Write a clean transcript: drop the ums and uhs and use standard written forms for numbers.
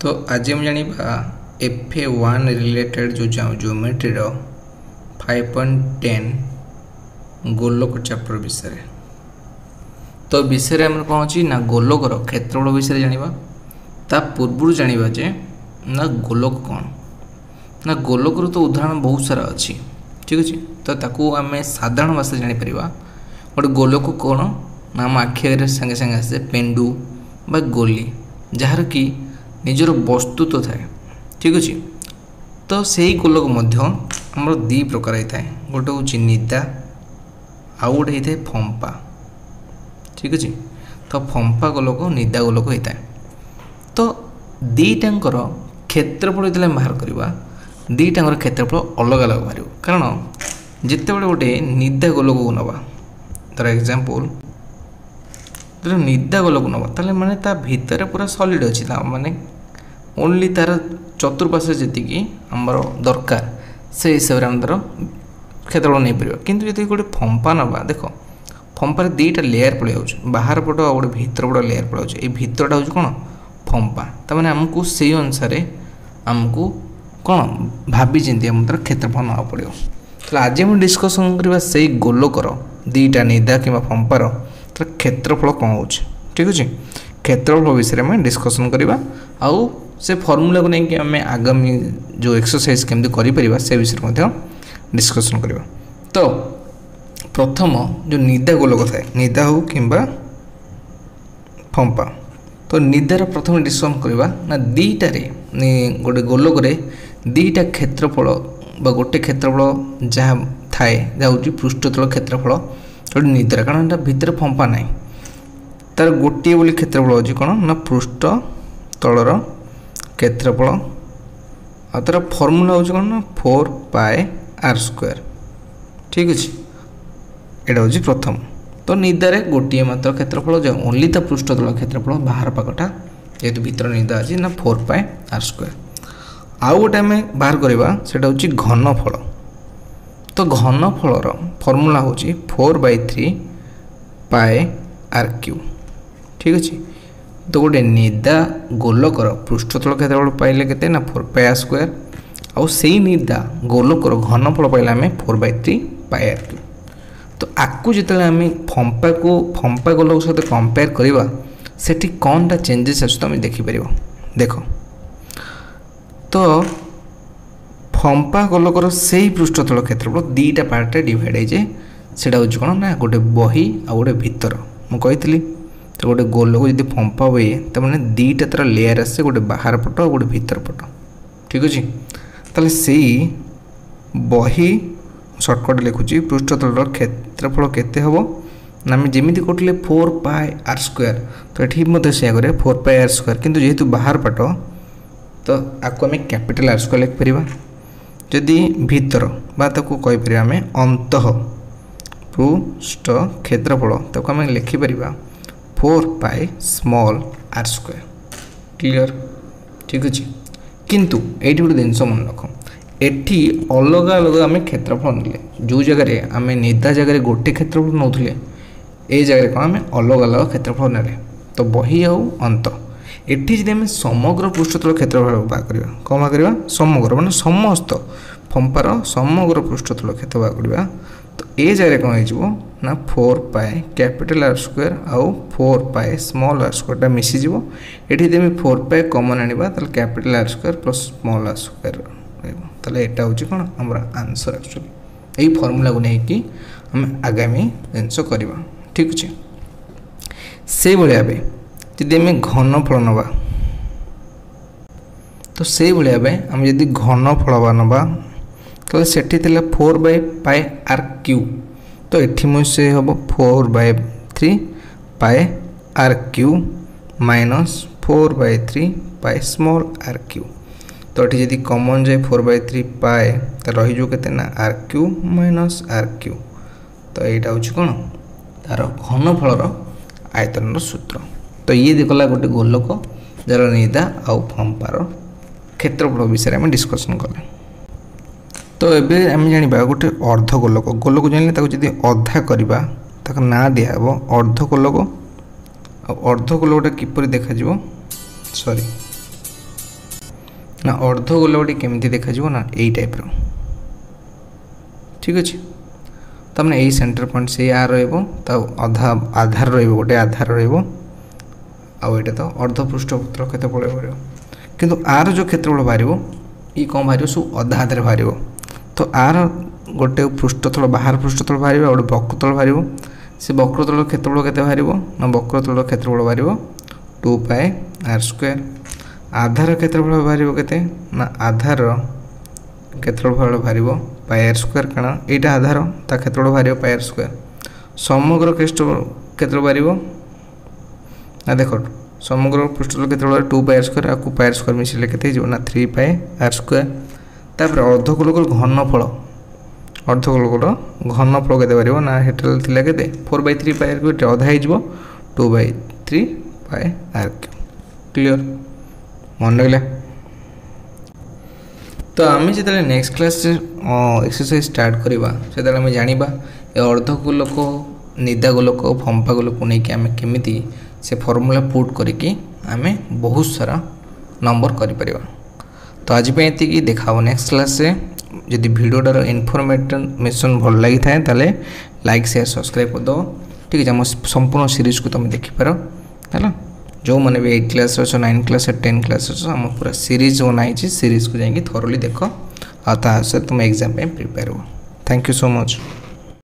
तो आज हम जानिबा FA1 रिलेटेड जो ज्योमेट्री 5.10 गोलक चैप्टर विषय तो विषय में कौन अच्छी ना गोलकर क्षेत्रफल विषय जानिबा ता पूर्व जानिबा जे ना गोलक कौन ना गोलकर तो उदाहरण बहुत सारा अच्छी ठीक अच्छे तो ताकू आम साधारण भाषा जापर गोटे गोलक कौन ना आम आखिरे सागे सागे आसे पेंडु बा गोली जार कि निजर वस्तु तो थाए ठीक अच्छे तो सही गोलक आमर दी प्रकार होता है गोटे हूँ निदा आउ गोटे होता है फंपा ठीक अच्छे तो फंपा गोलक निदा गोलक होता है तो दीटांकर क्षेत्रफल जो बाहर करवा दीटांकर क्षेत्रफल अलग अलग बाहर कारण जिते बड़े गोटे निदा गोलक को नवा तर एग्जांपल जो निदा गोलक नवा ताले माने ता भीतर पूरा सॉलिड अच्छी माने ओनली तार चतुर्पार्श्व जी आमर दरकार से हिसाब से आम तार क्षेत्रफल नहीं पार कि गोटे फंपा नवा देख फंपार दीटा लेयर पड़े बाहर पट आ गोटे भीतर पट लेयर पड़े ये भीतरटा हूँ कौन फंपा तमाने आमको से अनुसार आमको कौन भाभी चिंती आम तार क्षेत्रफल ना पड़ो तो आज हम डिस्कसन करवा से गोलकर दीटा निदा कि फंपार तार क्षेत्रफल कौन हो ठीक अच्छे क्षेत्रफल विषय में डिस्कसन करवा आउ से फर्मूला को लेकिन आम आगामी जो एक्सरसाइज केमती करें से विषय में डिस्कसन करवा तो प्रथम जो निदा गोलक थाए निदा हो कि फंपा तो निदार प्रथम डिस्कसन करवा ना दीटारे गोटे गोलक दीटा क्षेत्रफल बा गोटे क्षेत्रफल जहाँ थाए जहाँ पृष्ठतल क्षेत्रफल गोटे निदार कारण भितर फंपा ना तार गोटे बोली क्षेत्रफल अच्छी कौन ना पृष्ठ तलर क्षेत्रफल आ तार फर्मूला हूँ कौन ना 4πr² ठीक अच्छे यहाँ हूँ प्रथम तो निदारे गोटे मात्र क्षेत्रफल जो ओनली ता पृष्ठतल क्षेत्रफल बाहर पाकटा जेहेतु भीतर निदा अच्छी ना 4πr²। आउ गोटे आम बाहर करवा से हूँ घनफल तो घनफलर फर्मूला हूँ 4/3πr³ ठीक अच्छे तो गोटे निदा गोलकर पृष्ठतल क्षेत्रफल पाइले के ना 4πr² आउ से निदा गोलकर घनफल पाइले आम 4/3πr³ तो आपको जिते आम फंपा गोलक सहित कंपेयर करवा से कौन टा चेंजेस आम देखिपर देख तो फंपा गोलकर से पृष्ठतल क्षेत्रफल दीटा पार्ट डिवाइड है से हूँ कौन ना गोटे बही आ गोटे भीतर मुझे तो गोटे गोलक जब फंपा हुए तो मैंने दीटा तरह लेयर आसे गोटे बाहर पट और गोटे भीतर पट ठीक अच्छे ताले से बही सर्टकट लिखुची पृष्ठतल क्षेत्रफल केते हम ना आम जमी कहते 4πr² तो ये मतलब से 4πr² किंतु जेहेतु बाहर पट तो आपको आम कैपिटल R² लिखिपर जदि भीतर बा कहीपर आम अंत पृष्ठ क्षेत्रफल ताको आम लिखिपर 4πr² क्लियर ठीक अच्छे किंतु ये गोटे जिनस मन रख एठी अलग अलग आम क्षेत्रफल ना जो जगार आम निदा जगह गोटे क्षेत्रफल नौले ये जगह कौन आम अलग अलग क्षेत्रफल ना तो बही आउ अंत एठी जब आम समग्र पृष्ठतल क्षेत्रफल बाग करवा कौन बाग करवा समग्र माने समस्त फंपार समग्र पृष्ठतल क्षेत्र बाग करवा तो ये जगह कौन हो ना 4π R² आउ 4πr² मिसीज ये जब 4π कमन आने R² प्लस r² ताले एटा हूँ कौन आम आंसर एक्चुअली यही फर्मूला को लेकिन आम आगामी जिनस करवा ठीक अच्छे से भाया जदि आम घनफल नवा तो से भाया आम जदि घनफल नवा तो सेठी 4/πr³ तो ये मुझे हम 4/3πr³ माइनस 4/3πr³ तो ये जब कमन जाए 4/3π तो रही के r³ माइनस r³ तो यहाँ हूँ कौन तार घनफलर आयतन सूत्र तो ये देखला गोटे गोलक जार निदा आउ फंपार क्षेत्रफल विषय में डिस्कसन कले तो ये आम जाना गोटे अर्ध गोलक गोलक जान जब अधा करवा ना दिहब अर्ध गोलक अर्ध गोलकटा किपर देखा सॉरी ना अर्ध गोलकटी केमिति देखा जीवो ना एई टाइप रो ठीक अछि तमने एई सेंटर पॉइंट से आ रहइबो त आधा आधार रहइबो गोटे आधार रहइबो आ एटा तो अर्ध पृष्ठपत्र केते पळे परबो किंतु आर जो क्षेत्रफल बाहरिबो ई कोन बाहरिबो सु अधा आधार बाहरिबो तो आर गोटे पृष्ठतल बाहर पृष्ठतल बाहरिबो और वक्रतल बाहरिबो से वक्रतल क्षेत्रफल केते बाहरिबो ना वक्रतल क्षेत्रफल बाहरिबो 2 पाई r स्क्वायर आधार क्षेत्रफल बाहरिबो केते ना आधार क्षेत्रफल बाहरिबो पाई r स्क्वायर काना एटा आधार ता क्षेत्रफल बाहरिबो पाई r स्क्वायर समग्र क्षेत्रफल बाहरिबो ना देखो समग्र पृष्ठतल क्षेत्रफल 2 पाई r स्क्वायर आकु पाई r स्क्वायर मिसिले केते जो ना 3 पाई r स्क्वायर तापर अर्धगोलकर घनफल अर्धगोलकर घनफल केते बारिबो ना हेटल थिला केते 4/3 पाई r क्यूब अधा हे जिवो 2/3 पाई r क्यूब क्लियर मन लगले तो आम जो नेक्स्ट क्लास एक्सरसाइज स्टार्ट करवा से आम जाना ए अर्धगोलक निदागोलक फंपागोलक नहीं कि आम केमी से फर्मूला पुट करके आम बहुत सारा नंबर कर तो आज ये देखा नेक्स्ट क्लास से जदि भिडियोटार इनफॉरमेशन भल लगी था ताले लाइक शेयर सब्सक्राइब कर दो ठीक है आम संपूर्ण सीरीज को तुम देखिपार है जो मैंने भी 8 क्लास 9 क्लास 10 क्लास आम पूरा सीरीज बनाई सीरीज को जाकि थरोली देख आ तुम एग्जाम प्रिपेयर हो थैंक यू सो मच।